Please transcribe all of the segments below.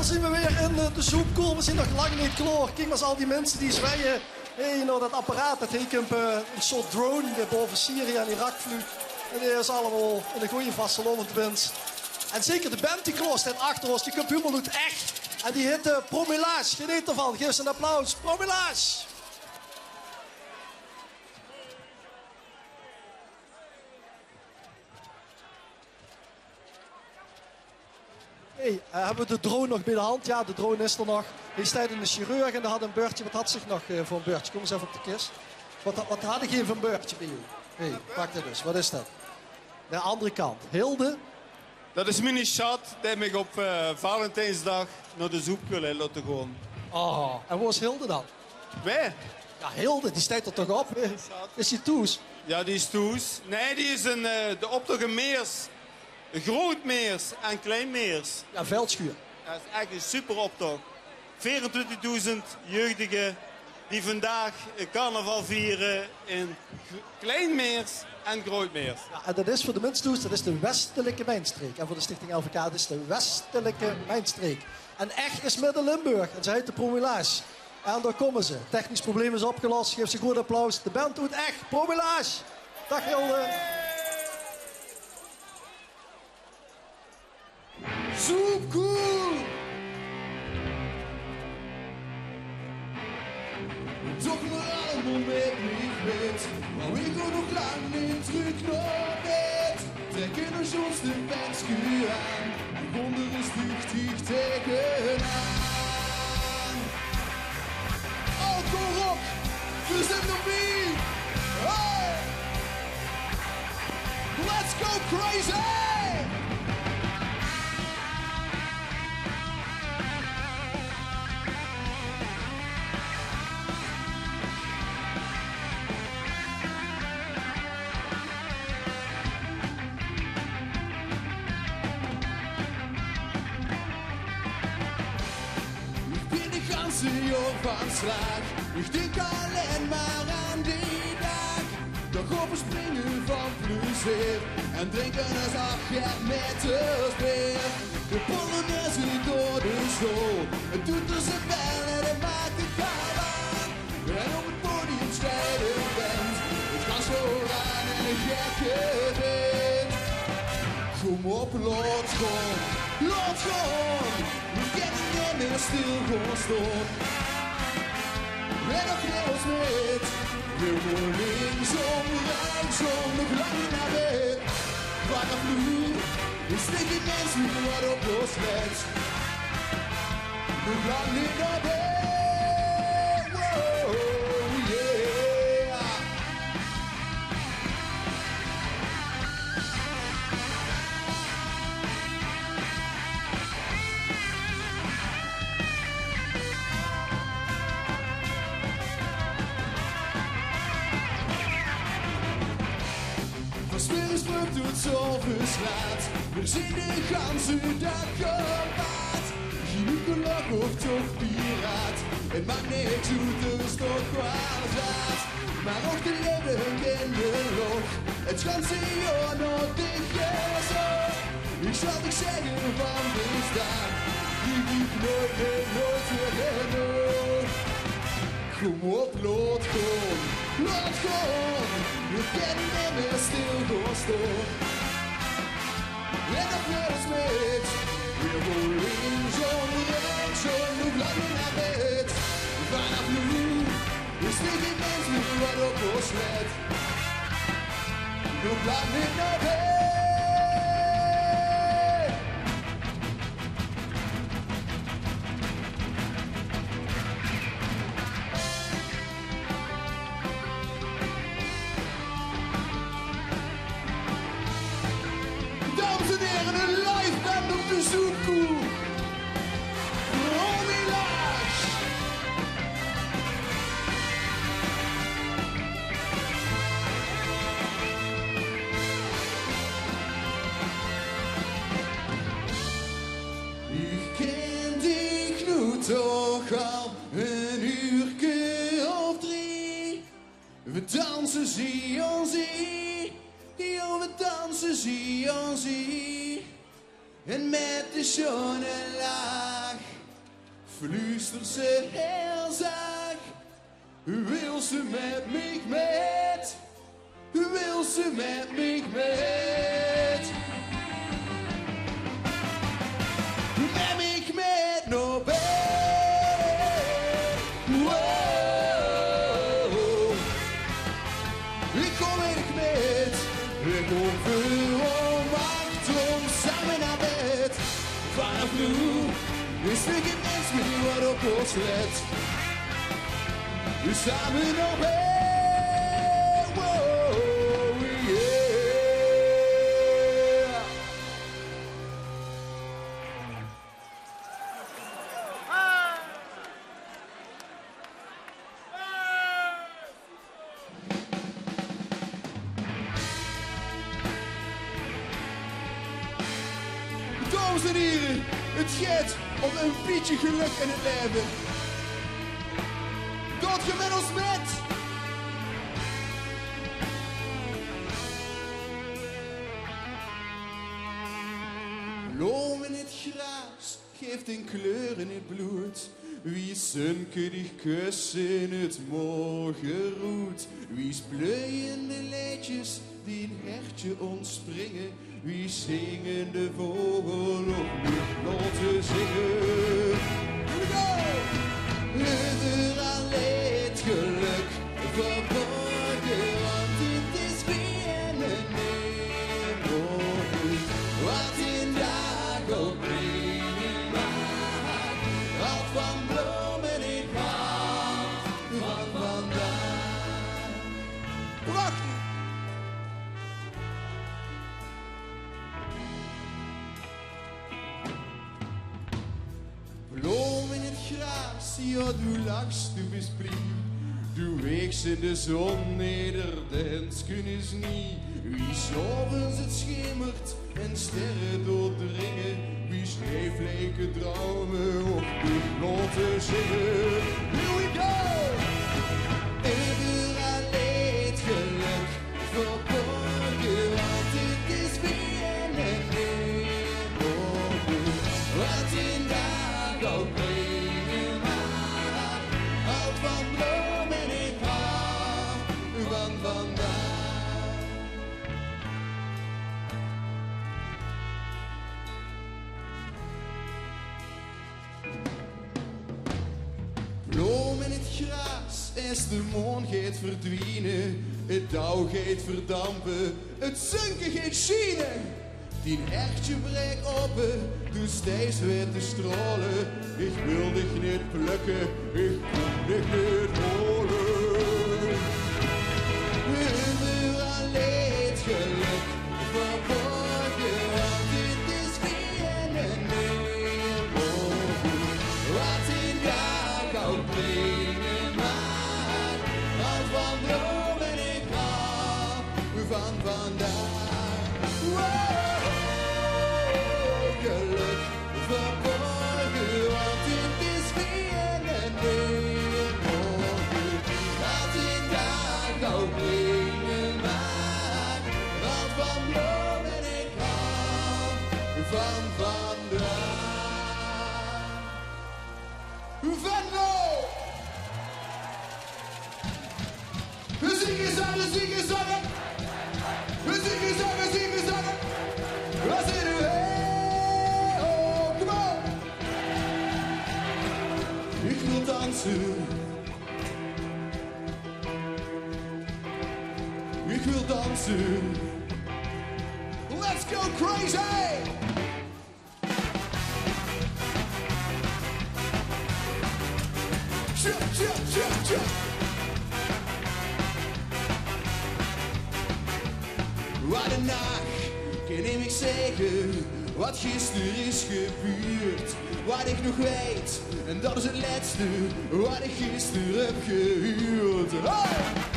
dan zien we weer in de zoekkool. We zien nog lang niet klaar. Kijk maar eens al die mensen die zwaaien. Dat apparaat, dat heet een soort drone die boven Syrië en Irak vliegt. En die is allemaal in een goede vastelovend wind. En zeker de band die klaar staat achter ons, die computer doet echt. En die heet Promillage. Geniet ervan, geef ze een applaus. Promillage! Hebben we de drone nog bij de hand? Ja, de drone is er nog. Hij staat in de chirurg en daar had een beurtje. Wat had zich nog voor een beurtje? Kom eens even op de kist. Wat had ik hier voor een beurtje bij jullie? Pak dit dus. Wat is dat? De andere kant. Hilde? Dat is mijn schat die mij op Valentijnsdag naar de zoek wil laten gaan. Oh, en waar is Hilde dan? Wij? Ja, Hilde, die staat er toch op? Is die toes? Ja, die is toes. Nee, die is de optocht in Meers. Grootmeers en Kleinmeers. Ja, veldschuur. Dat is echt een super optocht. 24.000 jeugdigen die vandaag carnaval vieren in Kleinmeers en Grootmeers. Ja, en dat is voor de mensen, dat is de westelijke mijnstreek. En voor de Stichting LVK, dat is de westelijke mijnstreek. En echt is Midden-Limburg. En ze heet de Promillage. En daar komen ze. Technisch probleem is opgelost. Geef ze een goed applaus. De band doet echt Promillage. Dag Hilde. Zo cool! Doch maar allemaal met mich mit, maar ik ga nog lang niet terug naar bed. Trekken ons de werkschuur aan, en konden rustig tegenaan. Alcohol, we zijn nog niet! Hey! Let's go crazy! Van slag. Ik denk alleen maar aan die dag. Toch overspringen van plezier en drinken als afgeer met ons beer. De Polonaise door de school, het doet er zijn wel en het maakt het kaal aan. En op het podium stijden bent, het gaat zo aan en een gekke wind. Kom op, laat gaan, we kunnen niet meer stil gaan staan. En nog heel met, we gaan linksom, rechtsom, nog lang niet naar bed. Vanaf nu is dit die mens niet wat op ons let. Nog lang niet naar bed. Wow, yeah. Spiringsvrucht doet zoveel slaat. We zien de ganse dag gepaard. Gynaecoloog of toch piraat. Het maakt niks uit, er is toch wel zaad. Maar ook de leven in de lucht. Het ganse jaar nog dicht gezocht. Ik zal niet zeggen van bestaan. Die lief nooit meer, nooit weer genoeg. Kom op, laat gaan, laat gaan. We kunnen niet meer stil gaan staan. En nog weer eens met, we gaan linksom, rechtsom, nog lang niet naar bed. Vanaf nu is dit geen mens meer wat op ons let. Nog lang niet naar bed. Een live band op de zoekkoel. Promillage. Ik ken dich nu toch al een uurtje of 3. We dansen zie on zie. Ja, we dansen zie on zie. En met de schone laag fluister ze heel zacht. Wil ze met mij met? Wil ze met mij met? Neem ik met naar bed. Wow. Ik kom met. Ik kom voor om 8 om samen naar bed. Vanaf nu is er geen mens meer wat op ons let. We samen naar bed. Wow, yeah. Dames en heren, het gaat om een beetje geluk in het leven. Dat je met ons met. Bloem in het gras geeft een kleur in het bloed. Wie sunken die kussen in het morgenroet. Wie spleien de leedjes die een hertje ontspringen. Wie zingen de vogel op luchtnoten zingen. Here we go! Het alleen geluk verborgen, want dit is weer een morgen. Wat in dag ook brengen mag, wat van bloemen ik hou van vandaag. Prachtig! Bloem in het gras, ja, du lachst, du bist blieb. Du weegst in de zon neder, de hensken is niet. Wie s'avonds het schemert en sterren doordringen. Wie sneeuwvleken dromen op de noten zingen. Here we go! Overal leed geluk verborgen, want het is weer een morgen. Wat in dag ook brengen mag, houdt van bloemen ik hou van vandaag. Bloem in het gras, als de maan gaat verdwijnen, het dauw gaat verdampen, het sunken gaat schijnen. Die hertje breekt open, doe steeds weer te stralen. Ik wil dich niet plukken, ik kom dich niet holen. Overal leed geluk verborgen, want dit is weer een morgen. Wat in dag ook brengen mag, houdt van dromen ik hou van vandaag. Wow. Geluk verborgen, want dit is weer een morgen. Wat in dag ook brengen mag, want van bloemen ik hou van vandaag. Van nou! We zingen zangen, zingen zangen. We zingen zangen, zingen zangen. We zingen ik wil dansen. Ik wil dansen. Let's go crazy! Jump, jump, jump, jump. Wat een nacht, kan ik zeggen, wat gisteren is gebeurd. Wat ik nog weet, en dat is het laatste wat ik gisteren heb gehuurd. Hey!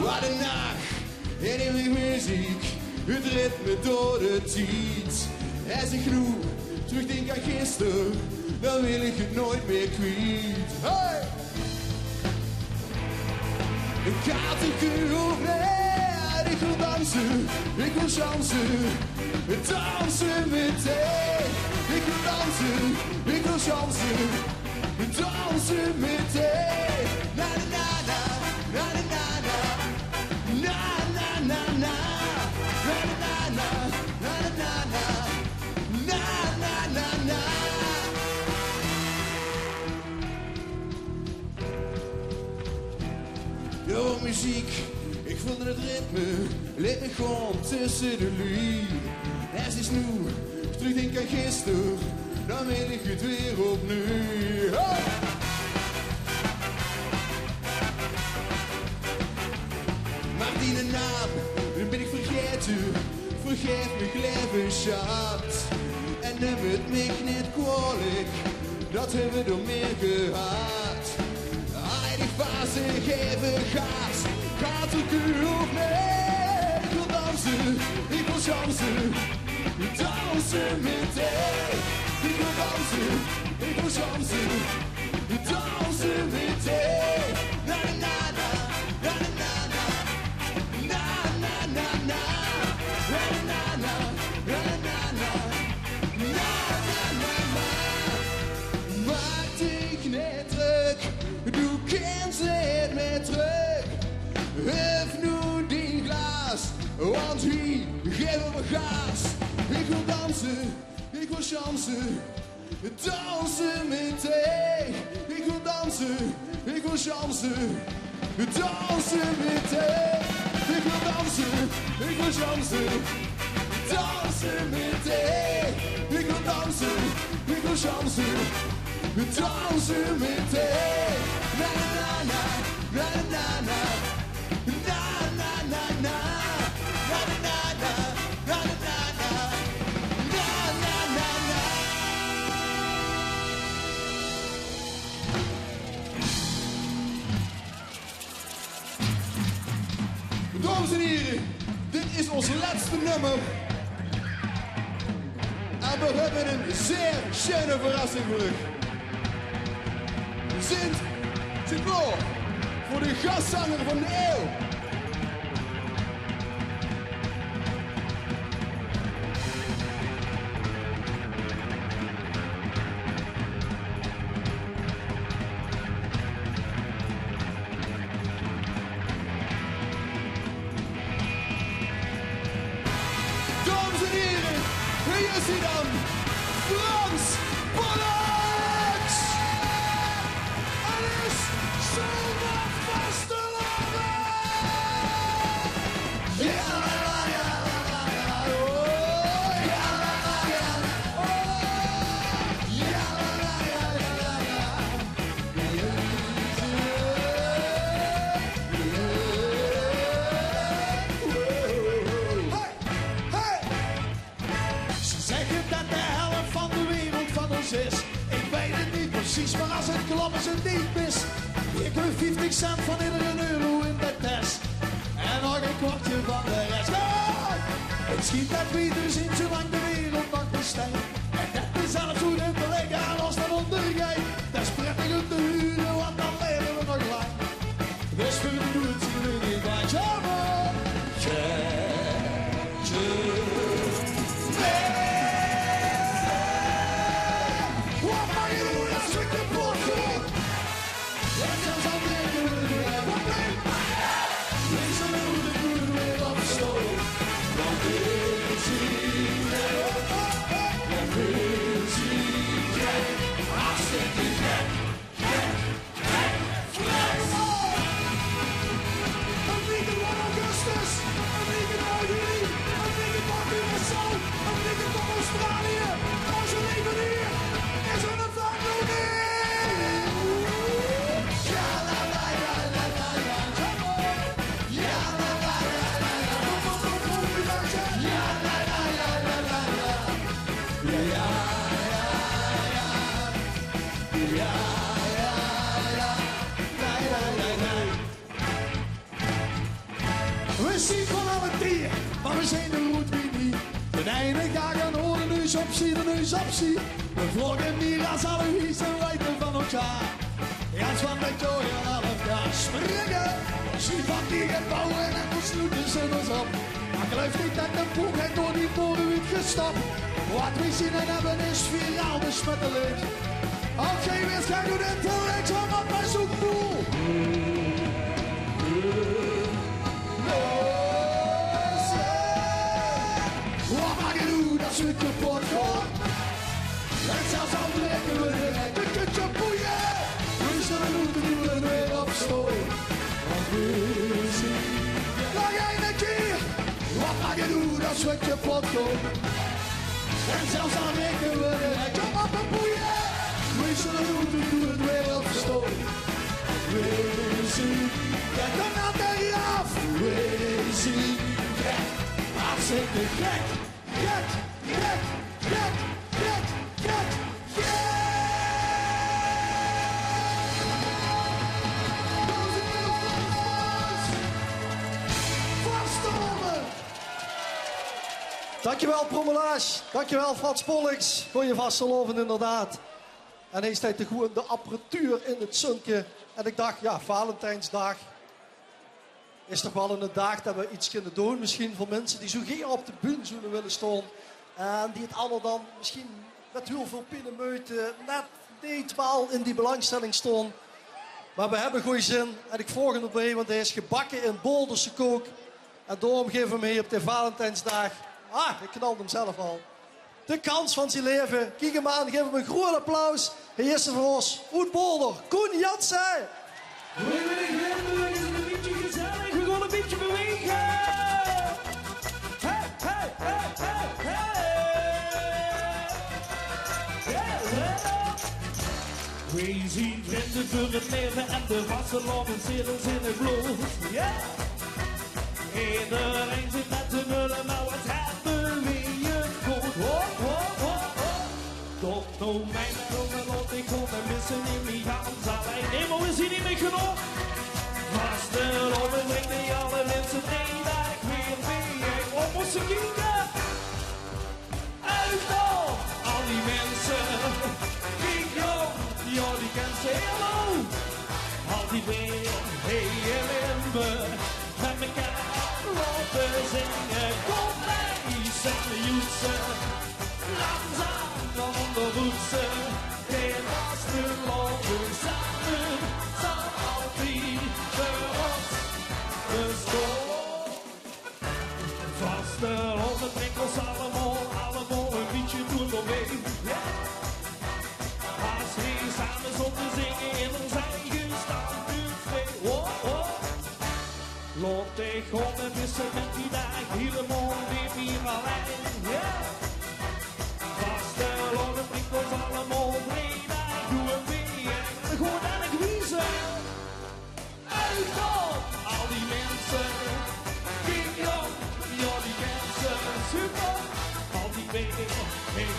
Wat een nacht, en eeuwig muziek, het ritme door de tijd. Als ik genoeg terugdenk aan gisteren, dan wil ik het nooit meer kwijt. Hey! Gaat de kuur op neer, ik wil dansen, ik wil chansen, dansen meteen. Ik wil dansen, ik wil chansen, dansen meteen. Na na na na na na na na na na na na na na na na na na. Yo, muziek, ik voelde het ritme, leed me gewoon tussen de lui. Es is nu, terugdenk aan gisteren, dan weet ik het weer opnieuw. Oh! Maar die naam, nu ben ik vergeten, vergeet me leven schat. En neem het me niet kwalijk, dat hebben we door meer gehad. Heilig fase, geven gas, gaat de kuur op mee. Ik wil dansen, ik wil chansen, dansen meteen. Ik wil dansen, ik wil chansen, dansen meteen. Na na na, na na na, na na na na, na na na, na na na, na na na na. Maak dich niet druk, du kennst niet meer terug. Hef nu die glas, want hier geven we gas. Ik wil dansen, ik wil chansen, dansen meteen. Ik wil dansen, ik wil chansen, dansen meteen. Ik wil dansen, ik wil chansen, dansen meteen. Ik wil dansen, ik wil chansen, dansen meteen. Na na na, na na na, na na na na, na na na, na na na, na na na na. Dames en heren, dit is ons laatste nummer. En we hebben een zeer schöne verrassing voor u. Zit klaar voor de gastzanger van de eeuw. Dames en heren, hier is hij dan, Frans Pollux! Alles zonder vastelopen! Ja, la, ja, la, ja, oh, ja, la, ja, oh, ja, la, ja, la, ja. Hey, hey! Ze zeggen dat de helft van de wereld van ons is. Ik weet het niet precies, maar als het klopt is het niet mis. Ik heb 50 cent van iedere euro in de test. En nog een kwartje van de rest. Oh! Het schiet net beter in zolang de wereld nog bestaat. En dat is zelfs hoe het te liggen als dat ondergaat. Dat is prettig om te huren, want dan leven we nog lang. Dus we doen het hier niet bij. Jammer! Wat mag je doen als ik de pot gooi? En dan zal denken we weer. Wat neem deze moeder doen weer op stoel. Want ik zie jij hartstikke gek. Een weekend van augustus, een weekend van juli, een weekend van Curaçao, een weekend van Australië. Onze leven hier is een familie. Ja la la la la la la, ja la la la la la, ja la la la la la la, ja ja ja ja, ja ja ja, la la la la. We zien van alle drieën, maar we zijn de roet wie niet. De ene gaat gaan horen, neus op zie, de neus op zie. We vloggen hier als alle wies en weten van elkaar. Ganz van de kooi en half gaan springen. Misschien van die gebouwen en de sloeten zijn ons op. Maar geloof niet dat de boek heeft door die torenwiet gestapt. Wat we zien en hebben is viraal besmettelijk. Als geen wist, ga je dit te links om op mijn zoekboel. Wat mag je doen als het kapot gaat? En zelfs al breken we de rek, een kutje boeien. We zullen moeten die we weer opstoten. Want we zien. Nog een keer. Wat mag je doen als het kapot gaat? En zelfs al breken we de rek, kom op en boeien. We zullen moeten die we weer opstoten. We zien. Kijk dan naar de graf. We zien. Gek. Hartstikke gek. Gek. Gek. Gek. Gek. Gek. Dankjewel Promelage, dankjewel Frans Pollux. Kon je vast geloven inderdaad. En hij staat gewoon de apparatuur in het sunken. En ik dacht, ja, Valentijnsdag is toch wel een dag dat we iets kunnen doen. Misschien voor mensen die zo geen op de bühne zouden willen staan. En die het allemaal dan misschien met heel veel pinnemeuten net niet wel in die belangstelling staan. Maar we hebben goede zin. En ik volg hem erbij, want hij is gebakken in Boulderse kook. En daarom geven we hem hier op de Valentijnsdag. Ik knalde hem zelf al. De kans van zijn leven. Kijk hem aan, geef hem een groot applaus. Hij is er voor ons. Uit Boulder, Koen Jansen. We is een beetje gezellig, we gaan een beetje bewegen. Hey, hey, hey, hey, hey. We zien vrienden voor het leven en de vastelopen zitten in het bloed. Iedereen zit met de nullen, maar wat hebben we hier goed? Tot nou mijn jongen, want ik kom en missen in mijn hand alleen. Eenmaal is hij niet meer genoeg. Vastelopen brengt die alle mensen één dag weer mee. Op onze kinderen. Uit dan, al die mensen. Ik jong, ja die kent ze helemaal. Al die weer, hey Limburg, met elkaar. Lopen zingen, kom bij, samen joetsen. Langzaam dan onder roetsen. Geen vaste lopen samen, zal altijd voor ons bestaan. Vaste lopen brengt ons allemaal een beetje doen doorheen. Als we samen zonder zingen in ons eigen standpunt. Laat ik gewoon missen met die dag, helemaal weer hier alleen. Vaste lopen brengt ons allemaal vrijdag, doe een weer en gewoon aan het wiezen. Uit dan, al die mensen, kijk dan, ja die mensen, super. Al die wegen, hey,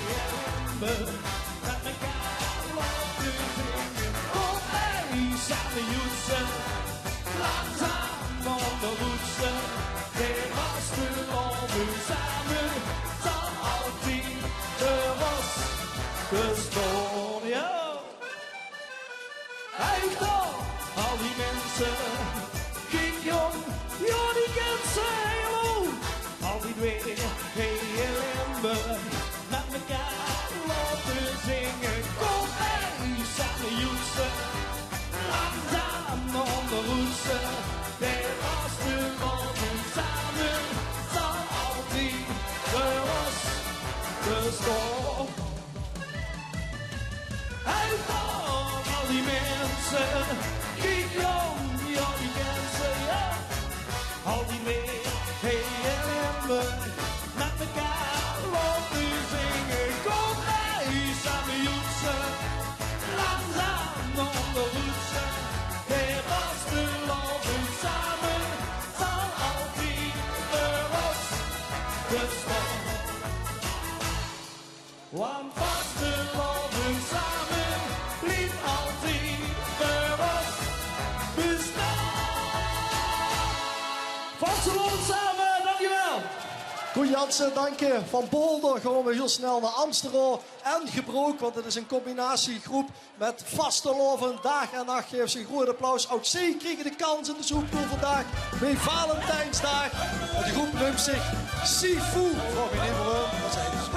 met elkaar laten zingen. Kom bij, samen joetsen, langzaam. Van de roetsen, geen vaste lopen samen, zal altijd de was bestaan. Ja, uit dan, al die mensen, kijk jong, ja die kent ze helemaal. Al die twee, hey Limburg, met elkaar laten zingen. Kom bij, samen joetsen, langzaam van de roetsen. De vaste lopen samen, zal altijd de was bestaan. Uit dan, al die mensen, kijk jong, ja die mensen, ja. Al die weer, hey Limburg, met elkaar lopen zingen. Kom bij, samen joetsen, langzaam onder roetsen. De vaste lopen samen, zal altijd de was bestaan. Want vaste lopen samen, blijft altijd de was bestaan. Vaste lopen samen, dankjewel. Koen Jansen, dank je. Van Boulder gaan we heel snel naar Amsterdam en Gebroek. Want het is een combinatiegroep met vastelovend. Dag en nacht geef ze een groot applaus. Ook zij kregen de kans in de zoekpool vandaag bij Valentijnsdag. En de groep noemt zich Sifu. Vraag je niet voor hun, dat zijn ze zo.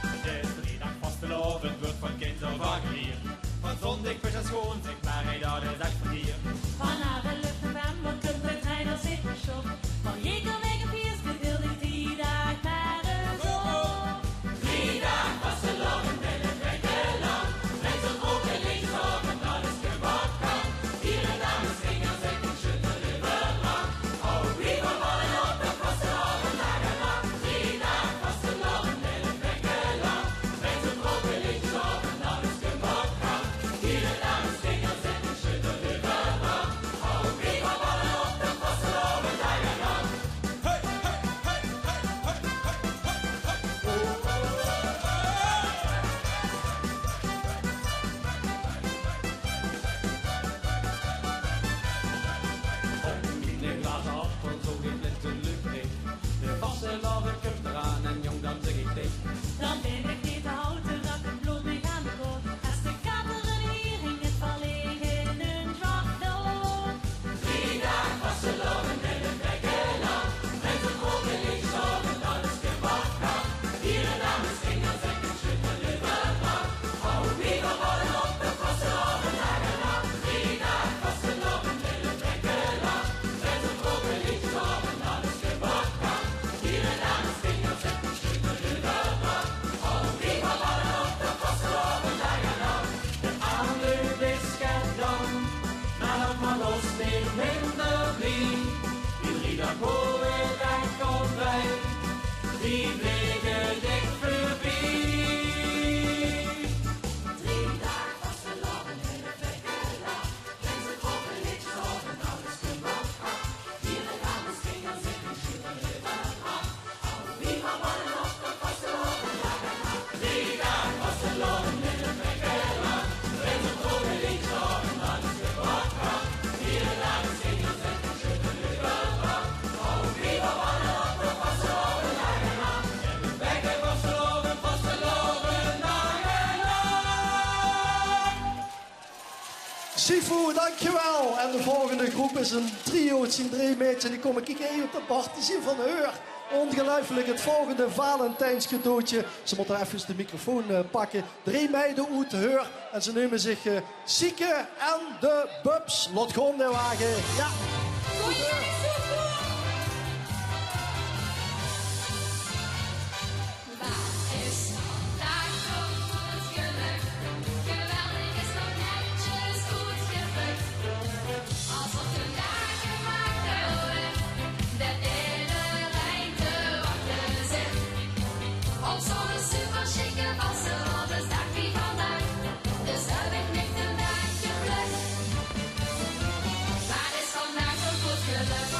Het is 3 dagen vastelovend, wordt van kind af aan geleerd. Van zondag was het schoon, zeg maar hij dat is echt verdier. Vanavond lucht de baan, wat kunt de trein al zit geschop. Van je kan weg op eerst, de wilde 3 dagen maar een zon. 3 dagen vastelovend en het wekken lang. Met zo'n broek en linksop en alles gebak kan. Hier en daar mijn vingers en ik schudden lang. Oh, wie van vallen op de vastelovend dagen lang. 3 dagen vastelovend en het wekken lang. Met zo'n broek en linksop en alles gebak kan. Hier en daar mijn vingers en ik schudden lang. Oh, wie van vallen op de vastelovend dagen lang. Hey, hey, hey, hey, hey, de glazen appel, zo geen flintelijk licht. De vastelovend komt eraan en jong, dan zeg ik dicht. Dan ben ik niet te houten, dat ik bloed mee aan de koord. Als de katteren hier ging het verlegen in een grachtdood. 3 dagen vastelovend en het wekken lang. Met een broek en linksop en alles gebak kan. Hier en daar mijn vingers en ik schudden lang. Oh, wie van vallen op de vastelovend dagen lang. 3 dagen vastelovend en het wekken lang. Met een broek en linksop en alles gebak kan. Hier en daar mijn vingers en ik schudden lang. Oh, wie van vallen op de vastelovend dagen lang. De avondlucht is gedaan, maar dan van ons niet minder vriend. Die 3 dagen voor weer recht op wij, die vliegen dik voorbij. 3 dagen vastelovend en het wekken lang. Met z'n koppen linksop en alles gebak kan. Hier en daar mijn vingers in die schudden lang. Oh, wie van vallen op de vastelovend dagen lang. 3 dagen vastelovend en het wekken lang. Met z'n koppen linksop en alles gebak kan. Hier en daar mijn vingers in die schudden lang. Oh, wie van vallen op de vastelovend dagen lang. En het wekken vastelovend, vastelovend dagen lang. Sifu, dankjewel. En de volgende groep is een trio. Het zijn 3 meisjes. Die komen kijken op de bar. Die zien van Heur. Ongelooflijk, het volgende Valentijnscadeautje. Ze moeten even de microfoon pakken. 3 meiden uit Heur. En ze noemen zich Sieke en de Bubs. Lot gewoon de wagen. Ja. Waar is vandaag toch het geluk? Geweldig is nog netjes goed gelukt. Alsof de dagen gemaakt worden, dat iedereen te wachten zit. Op zo'n super chique vastelovensdag wie vandaag, dus heb ik niet een dag geplukt. Waar is vandaag toch goed gelukt?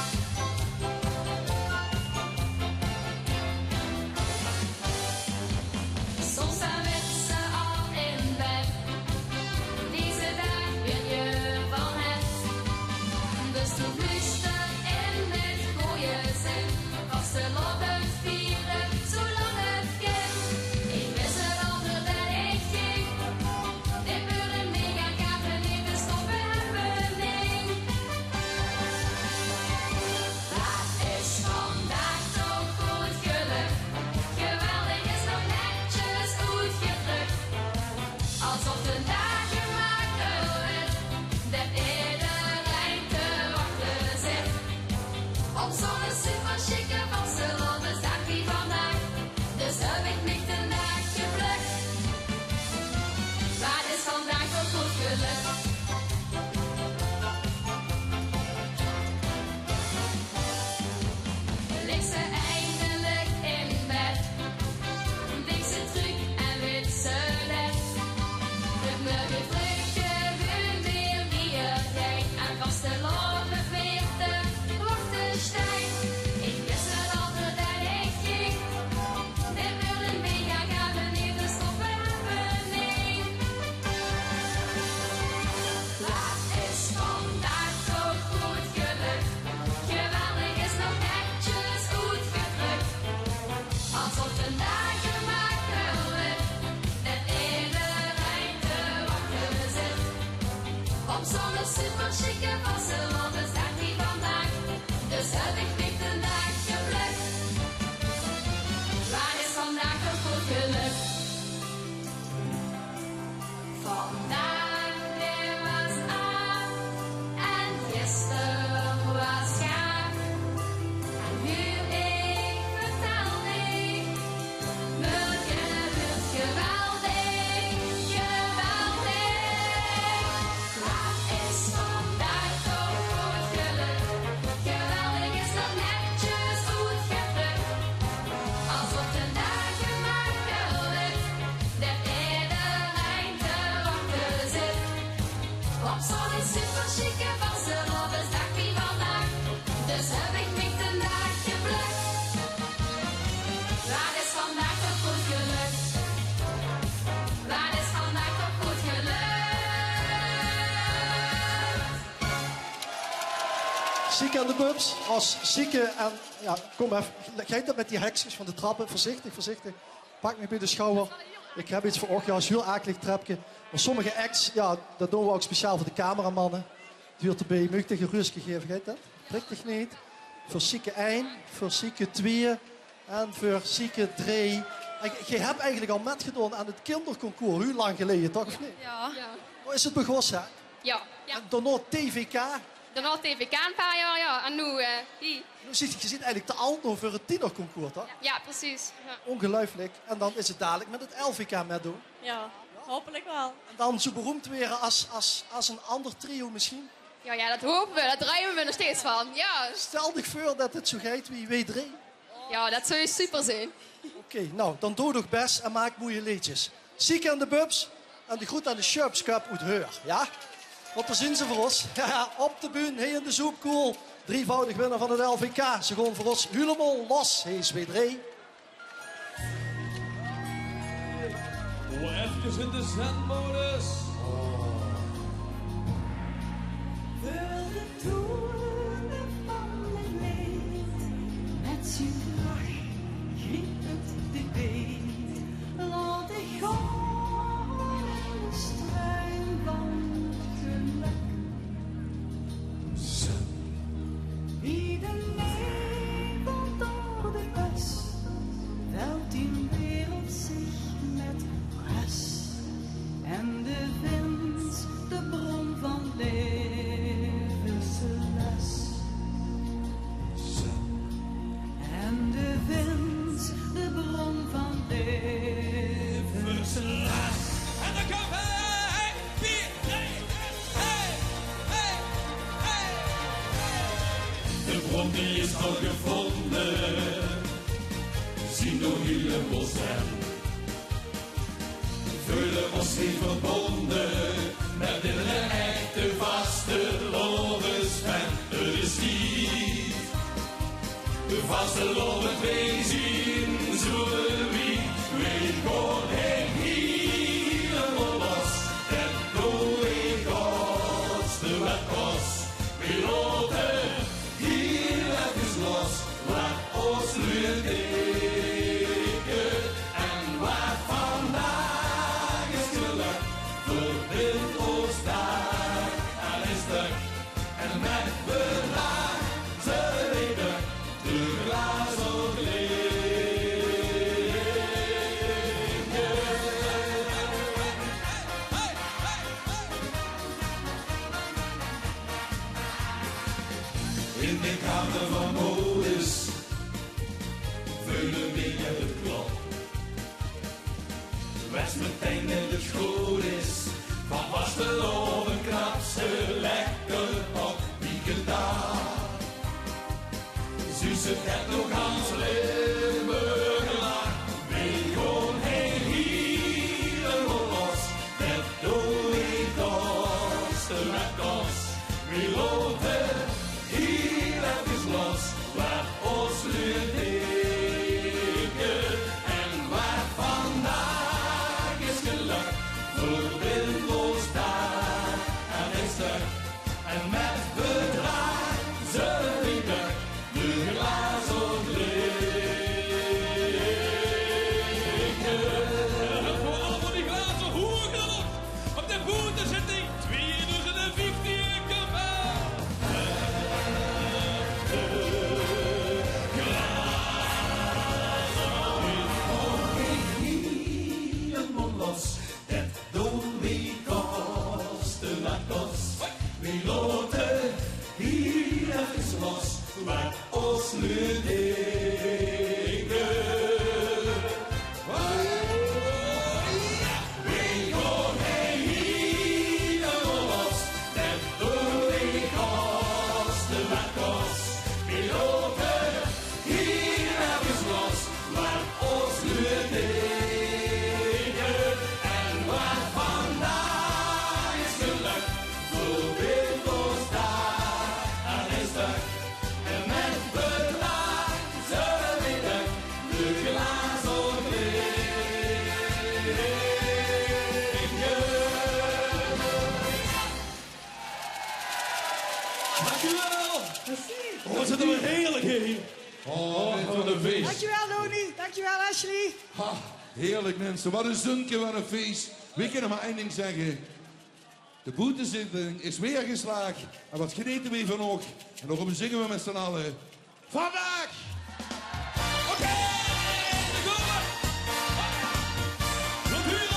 zo'n super chique Barcelona bestaat die vandaag. Dus heb ik niet de dag geplukt. Waar is vandaag een goed geluk? Vandaag weer was aan en gisteren was gaaf. En nu ik vertel ik, me geluk geweldig, geweldig. Waar is vandaag toch goed geluk? Geweldig is nog netjes goed geplukt. Alsof de dagen maar geluk, de iedereen te wachten zit. Op zo'n super chique Barcelona dag die vandaag. Dus heb ik niet de dag geplukt. Waar is vandaag toch goed geluk? Waar is vandaag toch goed geluk? Sieke en de Bubs. Als Sieke en... Ja, kom even. Ga je dat met die heksjes van de trappen? Voorzichtig, voorzichtig. Pak me bij de schouder. Ik heb iets voor oog. Ja, is een heel akelig trapje. Maar sommige acts, ja, dat doen we ook speciaal voor de cameramannen. Het duurt erbij. Moet ik tegen Ruske geven? Gaat dat? Prikt dich niet. Voor Sieke 1, voor Sieke 2 en voor Sieke 3. Je hebt eigenlijk al metgedaan aan het kinderconcours. Hoe lang geleden, toch? Of niet? Ja. Hoe is het begonnen? Ja. En daarna TVK. Daarna TVK een paar jaar, ja. En nu, hier. Je ziet eigenlijk te oud nog voor het tienerconcours, toch? Ja, precies. Ja. Ongelooflijk. En dan is het dadelijk met het LVK met doen. Ja, hopelijk wel. En dan zo beroemd weer als een ander trio misschien. Ja, dat hopen we. Dat draaien we nog steeds van. Ja. Stel je voor dat het zo gaat wie W3. Ja, dat zou super zijn. Oké, nou, dan doe toch best en maak mooie liedjes. Sieke en de Bubs en de groet aan de Shubs Cup uit Heur, ja? Want daar zien ze voor ons. Ja, op de bühne, hier in de Zoepkoel. Drievoudig winnaar van het LVK. Ze gaan voor ons helemaal los. Hij is W3. Even in de zendmodus. Voor de toeren van mijn leven, met zijn lach griep het de beet. Laat ik gaan in de struin van het geluk. Wie de nevel door de bus, velt die wereld zich met rust. En de wind, de bron van levenslust. En de wind, de bron van levenslust. En dan komt hij. 4, 3, hey, hey, hey, hey. De bron die is al gevonden. Zien door helemaal stem. Voelen ons niet verbonden met een echte vaste lovenspan. Het is niet de vaste loven wezen, zullen wie gewoon heen helemaal los. Het doe kost, de wat kost, we lopen hier even los, wat ons lukt en wat vandaag is geluk, verbindt ons daar aan een stuk en met belang ze weten de glazen in de kamer van modus vullen we het klop. West meteen in de school is van was de loven knapste lekker op die daar. Zus het hebt nog Hans Limburg laag. We gaan heen helemaal los. Dat doe ik kosten met kost. We lopen hier even los. Waar ons leert en waar vandaag is geluk. Verbindt ons daar aan een stuk. En met bedrag zullen we de glazen drinken. En voor al die glazen hoeren op de voeten zit die 2015. Dankjewel. Oh, wat zitten we heerlijk hier. Oh, wat een feest. Dankjewel, Noni. Dankjewel, Ashley. Ha, heerlijk mensen, wat een zunke, wat een feest. We kunnen maar één ding zeggen. De boetezitting is weer geslaagd. En wat genieten we van ook. En daarom zingen we met z'n allen. Vandaag! Oké, daar komen we. Culturen.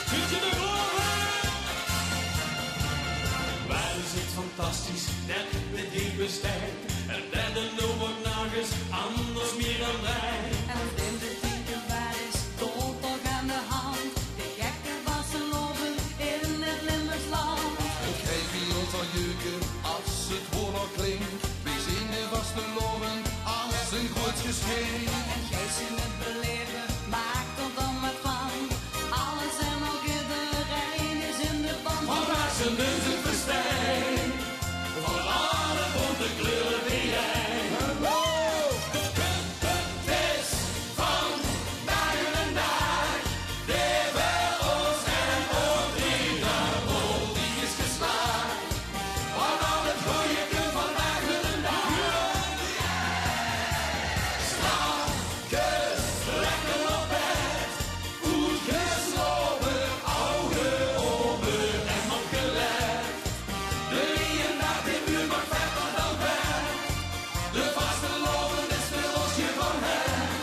Zit je er klaar? Wij zit fantastisch, net met die bestijl. En derde no wordt nergens anders meer dan wij. En in de dikke waar is tot toch aan de hand. De gekke wassen lopen in het Limburgsland. Ik krijg hier al jeuken als het woord nog klinkt. We zien de vaste loven als een groot geschenk. En jij zit het beleven, maak er dan wat van. Alles en ook iedereen is in de band. Van waar ze neus het festijn. Van alle bonte kleuren die jij. Het is vandaag een dag. Die bij ons en ook die daarboven. Die is geslaagd. Van al het goede kunt vandaag een dag. Slaapjes, lekker op bed. Goed geslopen, ogen open en opgelet. De lieve nacht in buurt maakt vetter dan ver. De vaste loven is de losje van hem.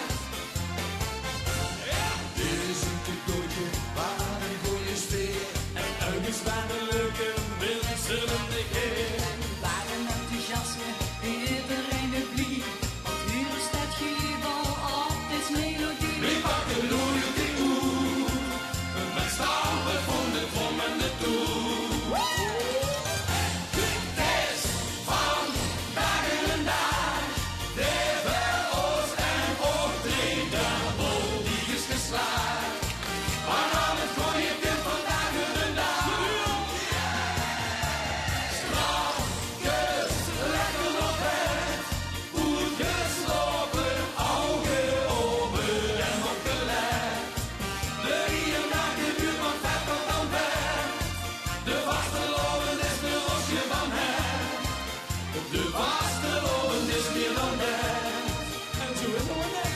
Dit is een cadeautje waar een goeie sfeer. En ergens bij de leuke mensen de keer. Waar een enthousiasme, iedereen de blie. Want hier is het gevoel op dit melodie. Wie pakt de loyalty oe? Met stampen van de trom en de toe. Het is vandaag een dag. Die bij ons en ook drie daarboven. Die is geslaagd. Maar aan het gooien kunt vandaag een dag. Strakjes, lekker op bed. Goed geslopen, ogen open en opgelet. De hier naar de buurt van vetter dan ver. De vaste loven is de losje van hem. De vaste loven is meer dan dat. En zo is het maar net.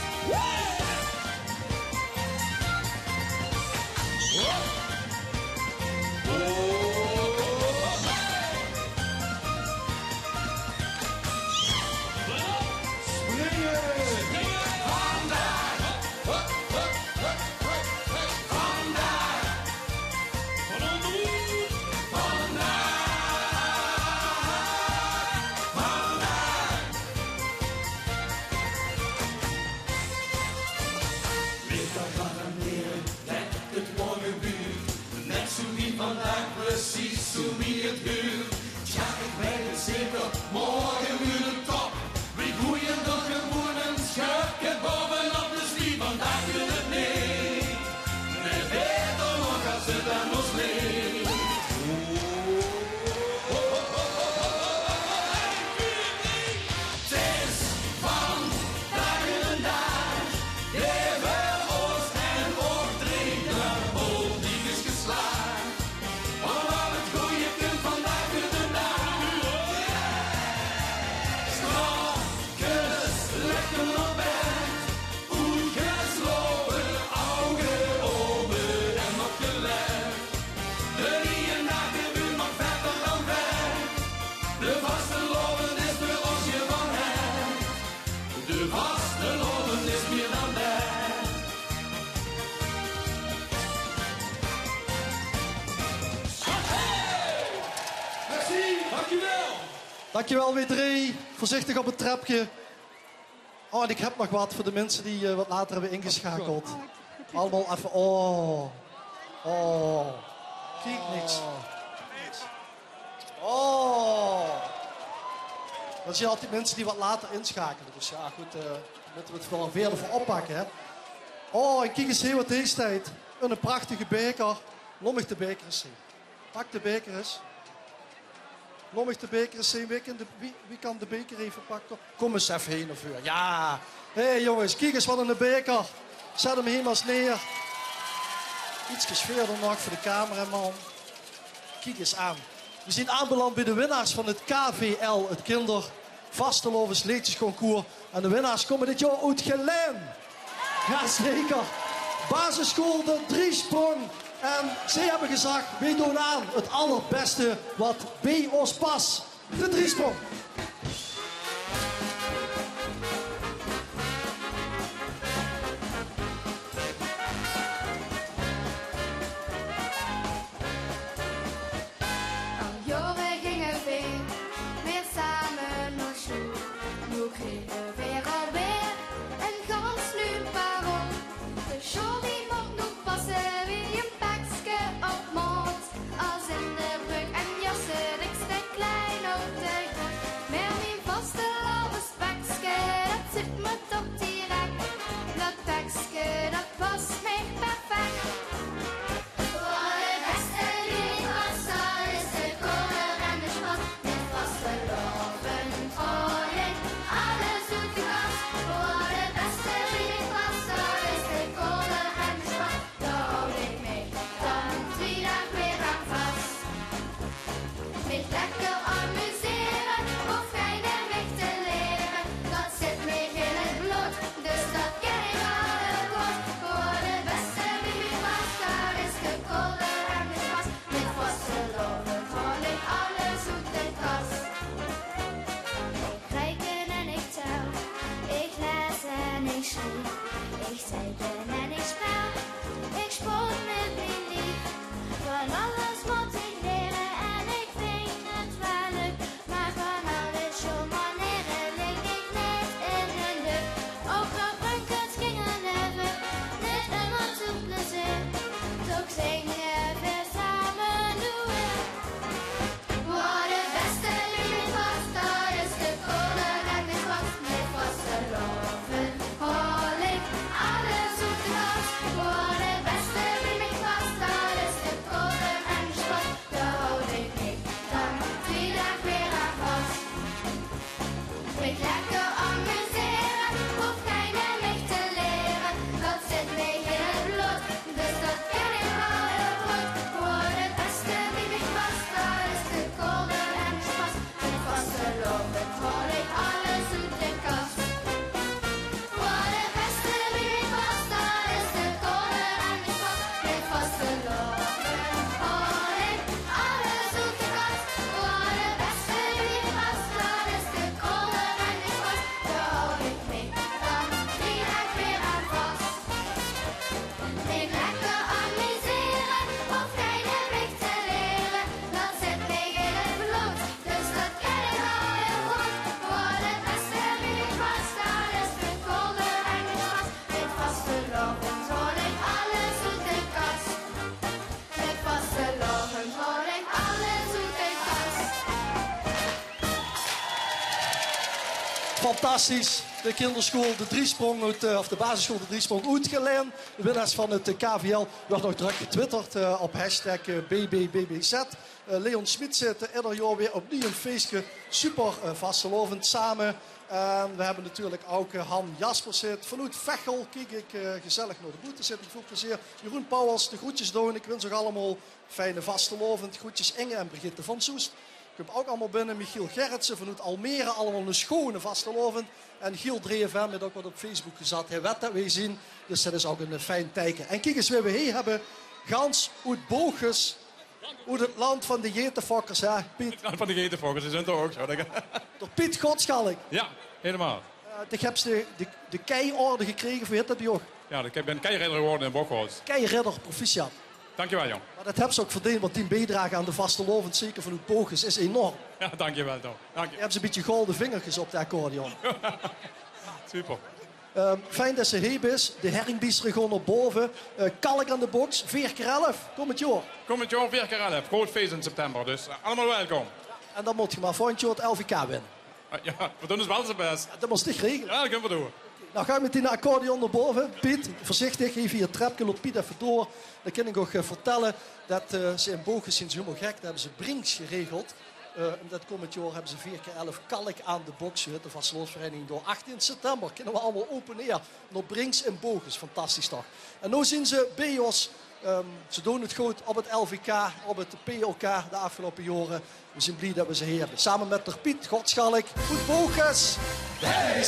Net zo wie vandaag precies zo wie het huurt. Tja, ik weet het zeker, morgen weer de top. Wie groeien door gewoon een schurkje bovenop de slie. Vandaag wil het niet. Nee, beter nog als het aan ons ligt. Het is vandaag een dag. Die bij ons en ook drie daarboven. Die is geslaagd. Want al het goede kunt vandaag een dag. Strakjes, lekker op bed. Goed geslopen, ogen open en opgelet. De hier naar de buurt mag verder dan ver. De vaste loven is de losje van hem. De vaste loven is meer dan dat. Merci, dankjewel. Dankjewel W3. Voorzichtig op het trapje. Oh, en ik heb nog wat voor de mensen die wat later hebben ingeschakeld. Allemaal even... Oh. Oh. Kijk niks. Oh. Dat zijn altijd mensen die wat later inschakelen. Dus ja, goed. Moeten we het wel verder voor oppakken, hè. Oh, en kijk eens heel wat deze tijd. Een prachtige beker. Lommig de beker eens zien. Pak de beker eens. Lommig de beker eens zien. Wie kan de beker even pakken? Kom eens even heen of weer. Ja. Hé jongens, kijk eens wat een beker. Zet hem hier maar eens neer. Ietsjes verder nog voor de cameraman. Kijk eens aan. We zijn aanbeland bij de winnaars van het KVL, het Kinder Vastelovens Leedjesconcours. En de winnaars komen dit jaar uit Geleen. Jazeker. Basisschool de Driesprong. En zij hebben gezegd, wij doen aan het allerbeste wat bij ons past. De Driesprong. Al jaren gingen we weer samen naar school. Nu kregen we alweer een gans nieuw parool. De show die mocht nog passen wie een pakje op maat. Als in de broek en jassen, ik sta klein op de grond. Maar mijn vaste pakje, dat zit me op die rek. Dat pakje, dat past mij perfect. Voor de beste die was, daar is de kolen en de sport. Met vaste loven, vrolijk, alles doet de kast. Voor de beste die was, daar is de kolen en de sport. Daar houd ik mee, dan 3 dagen weer aan vast. Met lekker amuseren, of fijne weg te leren. Dat zit mij in het bloed, dus dat ken ik al heel goed. Voor de beste die was, daar is de kolen en de sport. Met vaste loven, vrolijk, alles doet de kast. Ik reken en ik tel, ik lees en ik schrijf. Ik teken en ik spel, ik sport met mijn lief. Van alles moet ik leren en ik vind het wel leuk. Maar van al dit showmaneren lig ik net in de lucht. Ook nog bunkers gingen hebben, net een wat te plezier. Toch zingen we samen doen. Voor de beste lief was, daar is de kolen en de sport. Met vaste loven, vrolijk, alles doet de kast. Voor de beste lief was, daar is de kolen en de sport. Daar houd ik mee, dan 3 dagen weer aan vast. Met lekker amuseren, hoef geen weg te leren. Dat zit mij in het bloed, dus dat ken ik al heel goed. Voor de beste die ik was, daar is de kolen en de sport. Met vaste loven, vrolijk, alles doet de kast. Voor de beste die ik was, daar is de kolen en de sport. Met vaste loven, vrolijk, alles doet de kast. Voor de beste die ik was, daar is de kolen en de sport. Daar houd ik mee, dan 3 dagen weer aan vast. Met lekker amuseren, of geen weg te leren. Dat zit mij in het bloed, dus dat ken ik al heel goed. Voor de beste die ik was, daar is de kolen en de sport. Met vaste loven, vrolijk, alles doet de kast. Met vaste loven, vrolijk, alles doet de kast. Fantastisch. De kinderschool De Driesprong, of de basisschool De Driesprong uit Geleen. De winnaars van het KVL wordt nog druk getwitterd op hashtag BBBBZ. Leon Smit zit ieder jaar weer opnieuw een feestje. Super vastelovend samen. En we hebben natuurlijk ook Han Jaspers zit. Vanuit Vechel kijk ik gezellig naar de boete zitten. Veel plezier. Jeroen Pauwels, de groetjes doen. Ik wens ook allemaal fijne vastelovend. Groetjes Inge en Brigitte van Soest. Ik heb ook allemaal binnen Michiel Gerritsen vanuit Almere. Allemaal een schone vastelovend. En Giel 3FM heeft ook wat op Facebook gezet. Hij weet dat wij zien. Dus dat is ook een fijn teken. En kijk eens wie we hier hebben. Gans uit Bogus. Uit het land van de Jetenfokkers. Hè, Piet? Van de Getenfokkers, die zijn toch ook zo. Door Piet Godschalk. Ja, helemaal. Ik heb de keiorde gekregen voor dat joh. Ja, ik ben keiridder geworden in Bokhuis. Keiridder, proficiat. Dankjewel, jong. Maar dat hebben ze ook verdiend, want die bijdrage aan de vastelovend, zeker vanuit Bogus, is enorm. Ja, dankjewel, toch. Dank je. Je hebt ze een beetje golden vingertjes op de accordeon. Super. Fijn dat ze hier is. De herringbiester gewoon naar boven. Kalk aan de box. 4x11. Kom het joh. Kom het jaar 4x11. Groot feest in september, dus allemaal welkom. En dan moet je maar volgend jaar het LVK winnen. Ja, we doen dus wel zijn best. Ja, dat moest ik regelen. Ja, dat kunnen we doen. Nou ga je met die accordeon naar boven. Piet, voorzichtig. Even je trapje. Loopt Piet even door. Dan kan ik ook vertellen dat ze in Bogen sinds helemaal gek. Daar hebben ze Brinks geregeld. Dat komend jaar hebben ze 4x11 kalk aan de box. De vastelovensvereniging door 18 september. Kunnen we allemaal open neer. Naar Brinks in Bogen. Fantastisch toch. En nu zien ze bij ons Ze doen het goed op het LVK, op het POK de afgelopen jaren. We zijn blij dat we ze hier hebben. Samen met de Piet Godschalk, Goed Boges. Hey!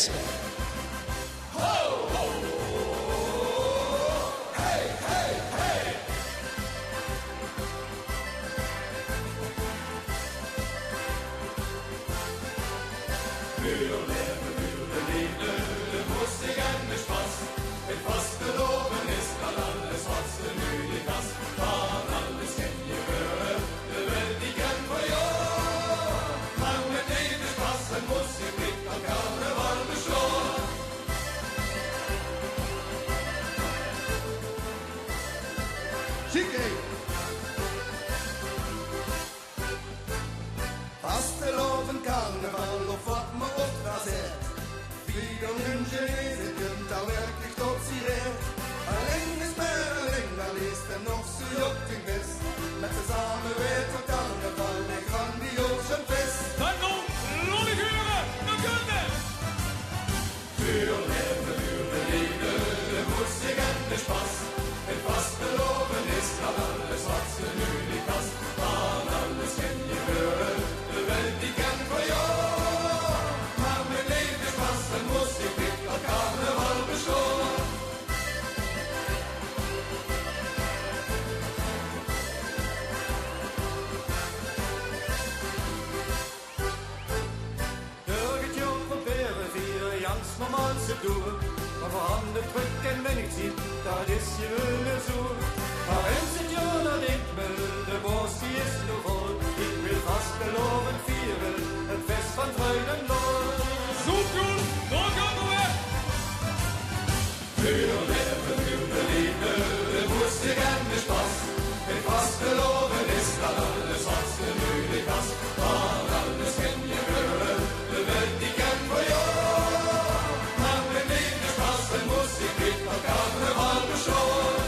Vasteloven, carnaval of wat me op dat zet. Wie dan hun genezen kunt, daar werkelijk tot sireer. Alleen is maar alleen, dan is er nog zo jok in best. Met z'n samen weer tot carnaval en grandioos een fest. Dan komt Lolligeuren, dan kunt het! Vuur de liefde, de moestig en de spas. Het vasteloven is dan alles wat ze nu niet past. Van alles ken je geuren, de welt die kent voor jou. Maar mijn leven is pas en moest ik dit dat carnaval bestoren. Door het jong proberen vieren Jans normaal ze doen. Maar voor handen druk en ben ik zie, dat is je niet zo. Maar eens het jaar dat ik me, de borst die is nog vol. Ik wil vasteloven vieren, het fest van vreugde en lol. Zo goed, dan gaan we weg! Vuur de liefde, de moestig en de spas. Het vasteloven is dan alles wat ze nu niet past. Van alles ken je geuren, de welt die kent voor jou. Maar mijn leven is pas en moest ik dit dat carnaval bestoren.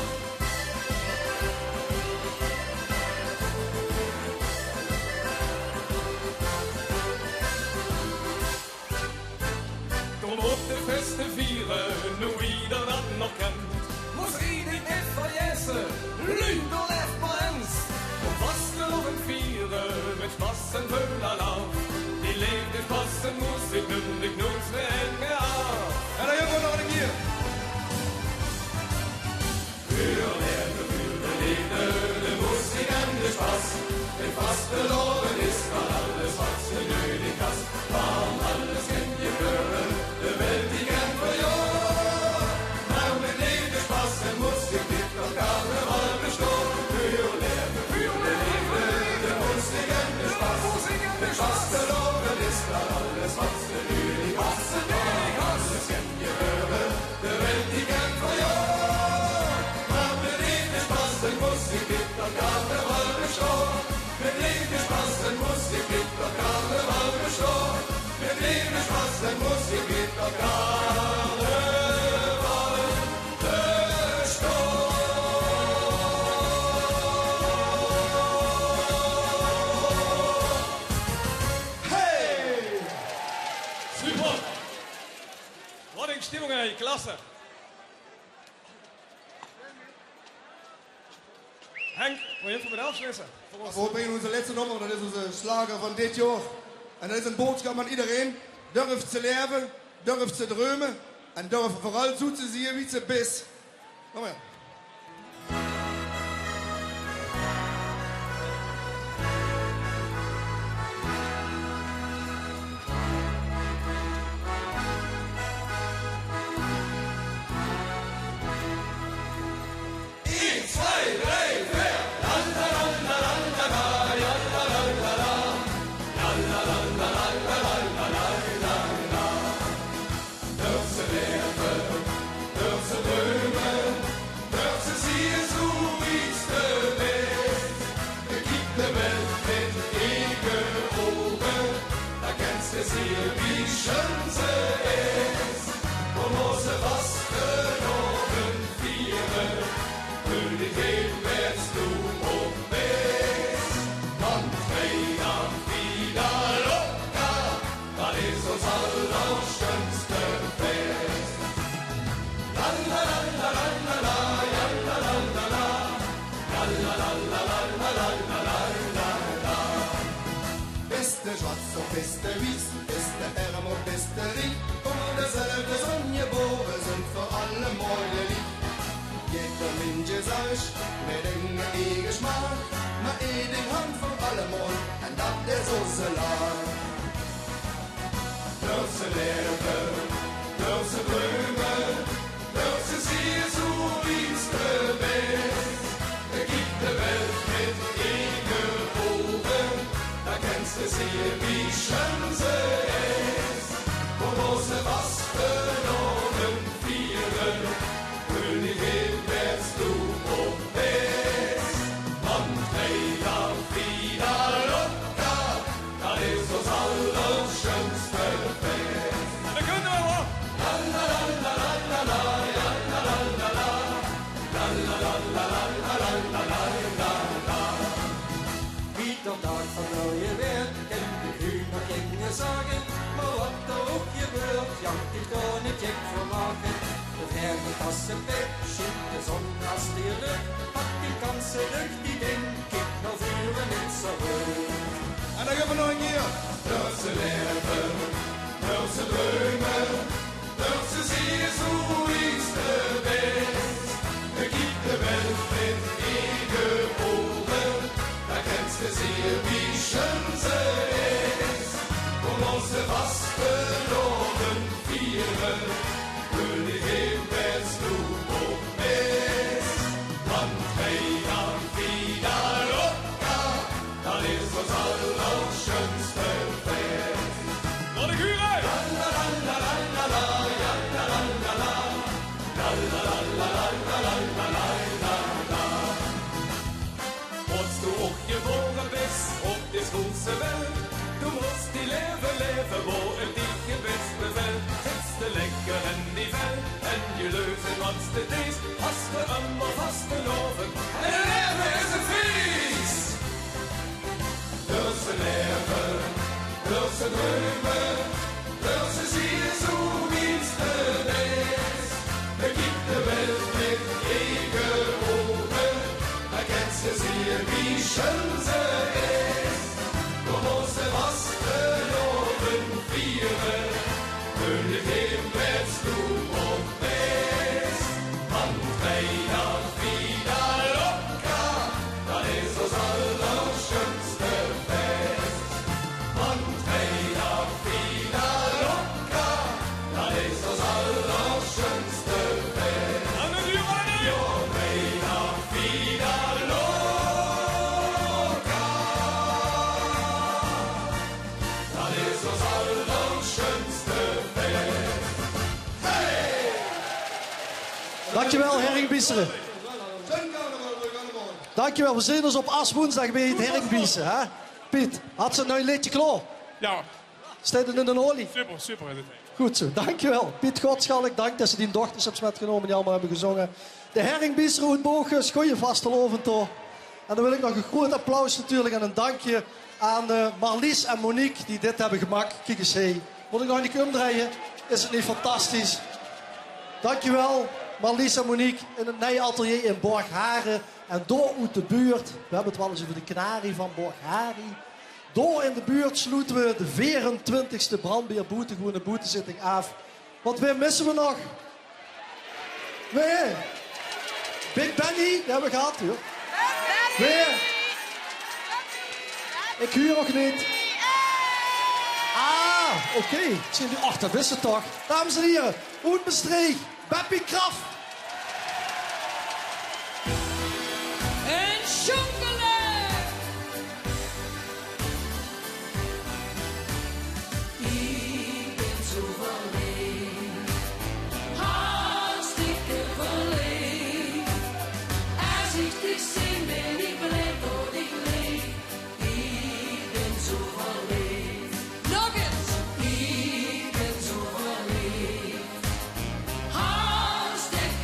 Kom op de festen vieren, nu ieder dat nog kent. Moest iedereen net verjessen, Lündel left maar eens. Kom vasteloven vieren, met spas en veulala. Die leeft in pas en moest ik doen, ik nooit meer aan. En dan hebben we nog een keer. Vuur de liefde, de moestig en de spas. Het vasteloven is van alles wat ze nu niet past. Van alles ken je geuren, de welt die kent voor jou. Maar mijn leven is pas en moest ik dit dat carnaval bestoren. Vuur de liefde, de moestig en de spas. Het vasteloven is van alles wat ze nu niet past. Van alles ken je geuren, de welt die kent voor jou. Maar mijn leven is pas en moest ik dit dat carnaval bestoren. Mijn leven is pas en moest ik dit dat carnaval bestoren. Mijn leven is pas en moest ik dit dat carnaval bestoren. Hey! Super! Wat een stimmung, ey, klasse! Henk, wil je even met afsluiten? We brengen onze laatste nummer, dat is onze slager van dit jaar. En dat is een boodschap aan iedereen. Durf te leven, durf te dromen en durf vooral toe te zien wie ze is. Kom maar. vis met een eigen smaak. Maar één ding hangt voor allemaal en dat is onze laag. Dulce leven, dulce dromen, dulce zie je zoiets te best. Gib de Welt mit eigen ogen, da kennst du sie wie schön sie ist. Wo sie was verloren vieren, Königin wärst du und bist. Und wieder, wieder locker, das ist das allerschönste Fest. Da können wir hoor. La la la la la la la la la la la la la la la la la la la la. Ieder dag van mooie weer en de uur nog dingen zagen. Maar wat er ook gebeurt, jankt ik door niet gek voor maken. De verre kassen weg, shit, de zon als die lucht. Pak die kansen lucht, die denk ik nog vuren niet zo goed. En dan gaan we nog een keer. Dulce leven, dulce dromen, dulce zie je zoiets te best. Gib de Welt mit eigen ogen, da kennst du sie wie schön sie ist. Wo sie was verloren vieren, Königin wärst du und bist. Und hey, dann wieder locker, das ist das allerschönste Fest. Nog de kuren. La la la la la la la, ja la la la la, la la la la la la la la la la la. Als du auch geboren bist auf die große Welt, du musst die Leben leben, wo es dich im Best befällt. Setzt du lecker in die Welt, en je lösen was du dies, hast du immer fast verloren. En het leven is een feest. Dulce leven, dulce dromen, dulce zie je zoiets te best. Gib de Welt mit eigen ogen, da kennst du sie wie schön sie ist. Du musst was verloren vieren, Königin wärst du und bist. Und wieder, wieder locker, das ist das allerschönste Fest. Und wieder, wieder locker, das ist das allerschönste Fest. Aan de duur, aan de duur. Ja, wieder, wieder locker, das ist das allerschönste Fest. Hey! Dankjewel, Herringbieseren. Dankjewel, we zien ons op Aswoensdag bij het Herringbiesen, hè? Piet, had ze nou een liedje klaar? Ja, Staat het in de olie? super, super is het. Goed zo, dankjewel. Piet Godschalk, dank dat ze die dochters hebben metgenomen die allemaal hebben gezongen. De Herringbieseren, Roet Boogjes, goeie vastelovend toe. En dan wil ik nog een groot applaus natuurlijk en een dankje aan Marlies en Monique die dit hebben gemaakt. Kijk eens, hey. Moet ik nog niet omdraaien? Is het niet fantastisch? Dankjewel, Marlies en Monique in het Nijenatelier in Borgharen. En door uit de buurt, we hebben het wel eens over de kanarie van Borgharen. Door in de buurt sloten we de 24e brandweerboete, gewoon een boetezitting af. Want wie missen we nog? Wie? Big Benny, die hebben we gehad, hoor. Wie? Ik huur nog niet. Ah, oké. Ik zie nu, ach, dat wist het toch. Dames en heren, Oetbestreeg, Beppie Kraf. Een chocolade. Ik ben zo verliefd, hartstikke verliefd. Als ik dich zie, ben ik blij dat ik leef. Ik ben zo verliefd. Nog eens. Ik ben zo verliefd, hartstikke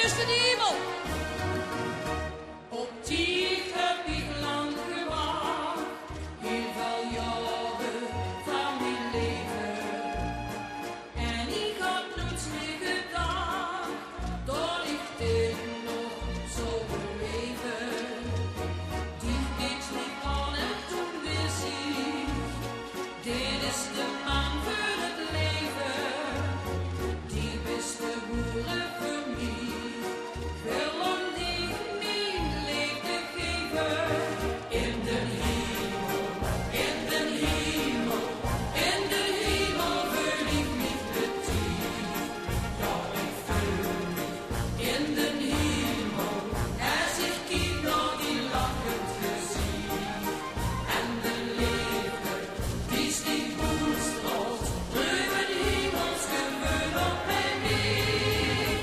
is de hemel. Op die heb ik lang gewacht, heel veel jaren van mijn leven. En ik had nooit meer gedacht, dat ik dit nog zou beleven. Die ik niet aan en toen wist ik, dit is de man voor het leven. Die beste boeren voor mij, wil om die mijn leven geven. In de hemel, in de hemel, in de hemel wil ik niet betief. Ja, ik voel me in de hemel, als ik kijk naar die lachend gezicht. En de liefde, die sticht boelstraalt, ruwe hemels gevoel op mij neer.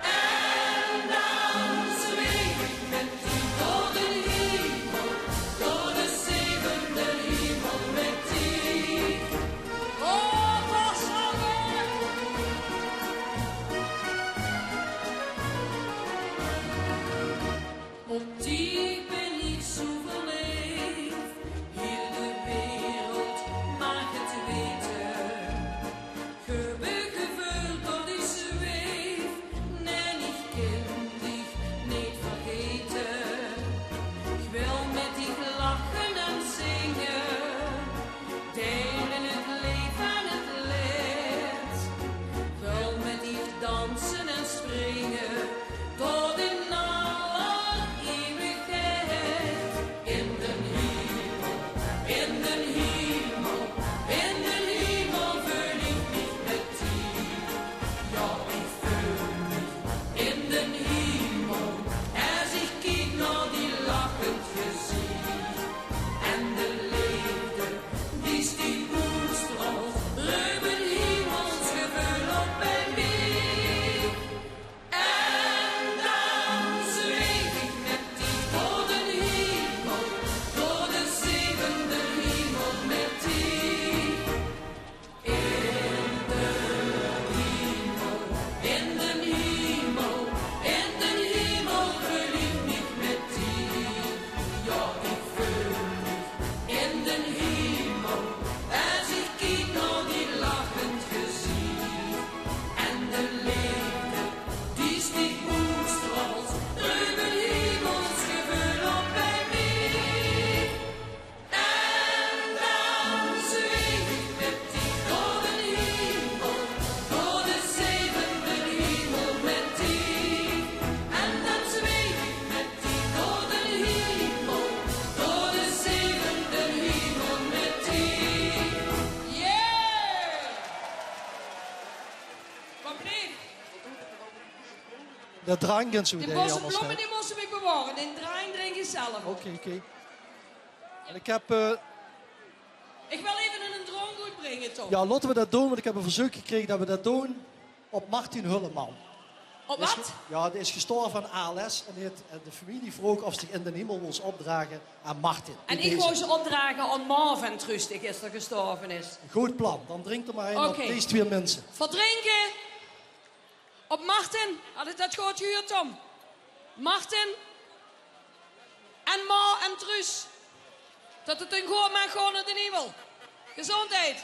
En dan zweef ik met die door de hemel, door de zevende hemel met die. Oh, was alweer. Op die ben ik zo verleefd, heel de wereld mag het weten. Gevoeld dat ik zweef, nee, ik kan dich niet vergeten. Ik wil met dich lachen en zingen, delen het leven en het leed. Wil met dich dansen en springen, tot in alle eeuwigheid. In de hemel, in de hemel, in de hemel voel ik mich met die. Ja, ik voel mich in de hemel, als ik kijk naar die lachend gezicht. En de liefde, die sticht boelstraalt, ruimen hemels gevoel op bij mij. En dan zweef ik met die door de hemel, door de zevende hemel met die. In de hemel, in de hemel, in de hemel voel ik mich met die. Ja, ik voel mich in de hemel, als ik kijk naar die lachend gezicht. En de liefde, die sticht boelstraalt, ruwe hemels gevoel op bij mij. En dan zweef ik met die door de hemel, door de zevende hemel met die. En dan zweef ik met die door de hemel, door de zevende hemel met die. Yeah! Wat bleef? De drank en zo. Die deed je bosse allemaal bloemen snel. die moesten we bewaren. Den draai drink je zelf. Oké. En ik heb... Ik wil even een droomgoed brengen, toch? ja, laten we dat doen, want ik heb een verzoek gekregen dat we dat doen op Martin Hulleman. Op Die is wat? Ja, die is gestorven aan ALS en heeft de familie vroeg of ze in de hemel wil opdragen aan Martin. En In ik deze. wou ze opdragen aan Marvin Trust, die gisteren gestorven is. Goed plan, dan drinkt er maar een op Oké. deze twee mensen. Verdrinken op Martin. Had ik dat goed gehuurd, Tom? Martin en Ma en Truus. Dat het een goed mag gewoon in de hemel. Gezondheid.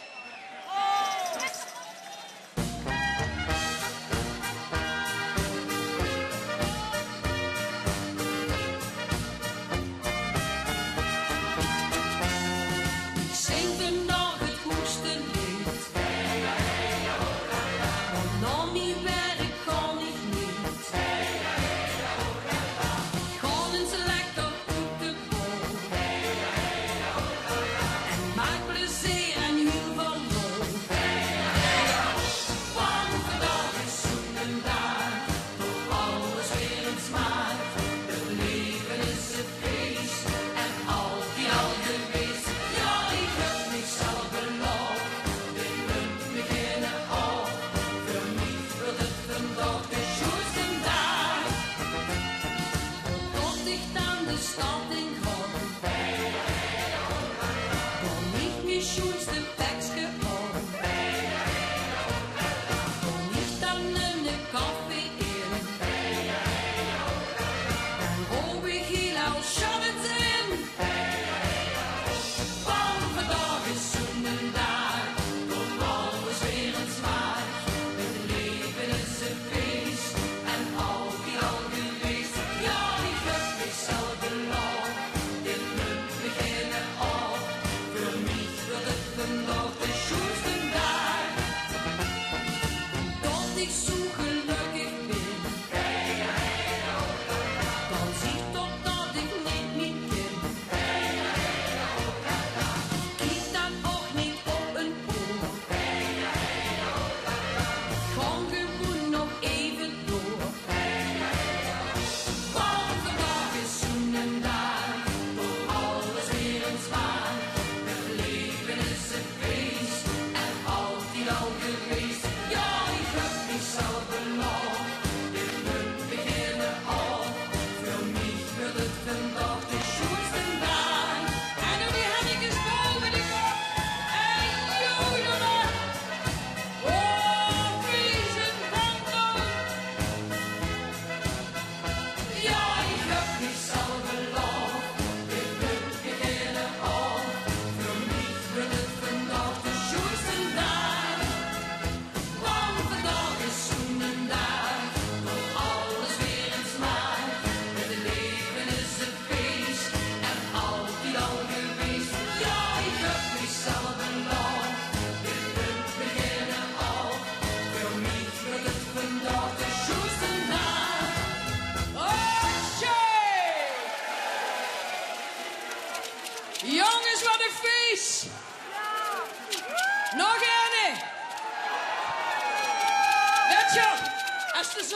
Ik zing de nog het goedste lied. Want na mijn werk kan ik niet. Gewoon eens lekker op de boom. En maak plezier en heel veel lol.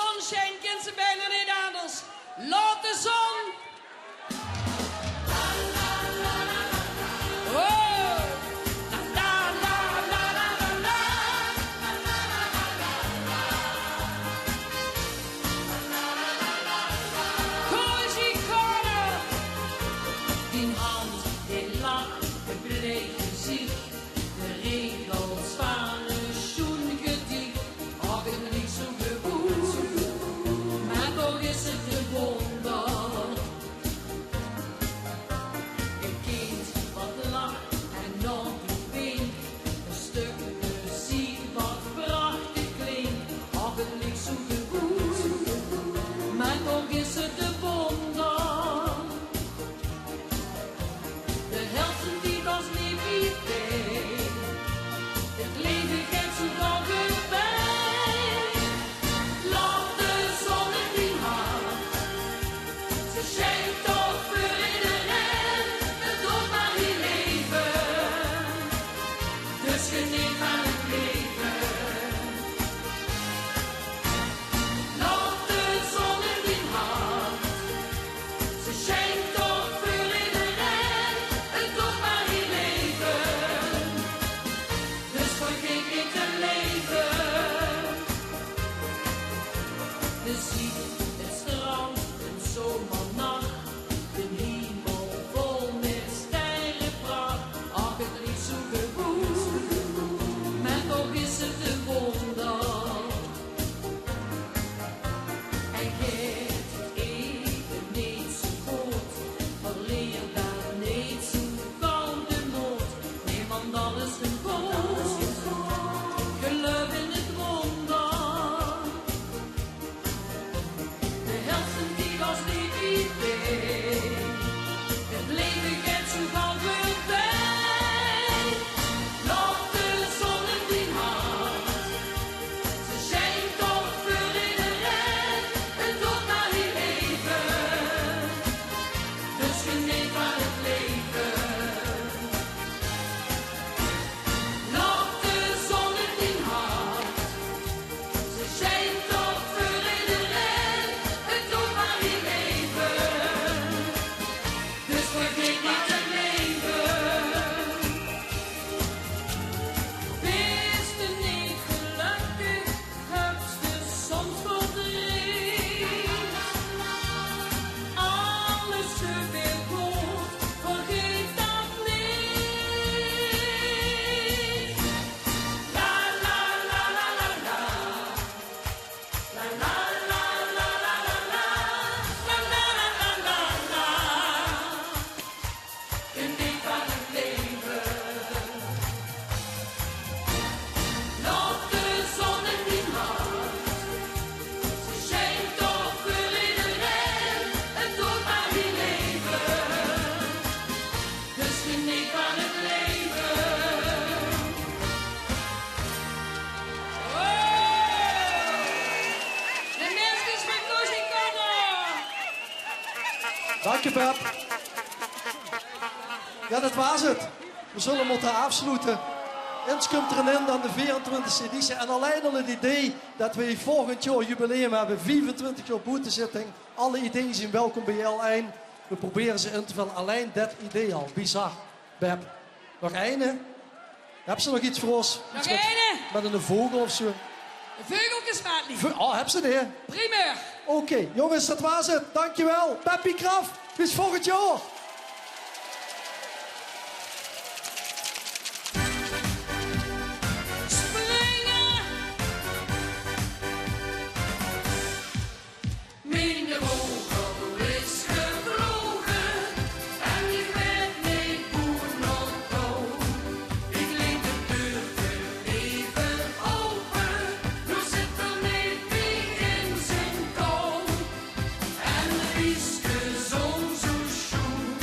zon schijnt, kent ze bijna niet anders. Laat de zon. Oh. La, la, la, la, la, la. Cozy corner. Die hand, die lach, het breed gezicht. De regels van een schoengedicht. Ach, het niet zo goed. Maar toch is het een wonder. Een kind wat lacht en nog wint. Een stuk muziek wat prachtig klinkt. Ach, het niet zo goed. Maar toch is het een wonder. De helft die als lief idee. Het leven geeft zo van voorbij. Laat de zon in die hand. Ze schijnt toch voor iedereen. Het doet maar niet leven. Dus geniet van het leven. Laat de zon in die hand. Ze schijnt toch voor iedereen. Het doet maar niet leven. Dus vergeet niet te leven. De zee, het strand, een zomernacht. Een hemel vol met sterrenpracht. Ach, het liet zo goed. Maar toch is het een wonder. Hij geeft het even niet zo goed. Verleer dan niet zo van de nood. Niemand anders een goed. Geloof in het wonder. De helft die was niet idee. Het leven gaat zo van voorbij. Laat de zon in die hand. Ze schijnt toch voor iedereen. Het doet maar niet leven. Dus geniet van het leven. Laat de zon in die hand. Ze schijnt toch voor iedereen. Het doet maar niet leven. Dus vergeet niet te leven. Wees er niet gelukkig, heb je soms verdriet. Alles weer goed, vergeet dat niet. La la la la la la. La la la la la la la. La la la la la la. Geniet van het leven. Laat de zon in die hand. Ze schijnt toch voor iedereen. Het doet maar niet leven. Dus geniet van het leven. De mensen met Cozy Corner. Dank je, Pep. Ja, dat was het. We zullen moeten afsluiten. Eens komt er een dan de 24e editie. En alleen al het idee dat we volgend jaar jubileum hebben. 25 jaar boetezitting. Alle ideeën zijn welkom bij L1. We proberen ze in te vullen. Alleen dat idee al. Bizar. Pep. Nog één? Heb ze nog iets voor ons? Nog Iets met- één? Met een vogel of zo? De veugeltjes maat niet. Oh, heb ze die? Primeur. Oké, jongens, dat was het. Dankjewel. Peppy Kraf. Bis volgend jaar. Springen. Minder vogel is gevlogen en ik weet niet hoe nog komt. Ik liet de deur even open, nu zit er niet wie in zijn kool. En de wiske zon zo schoen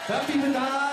Happy vandaag.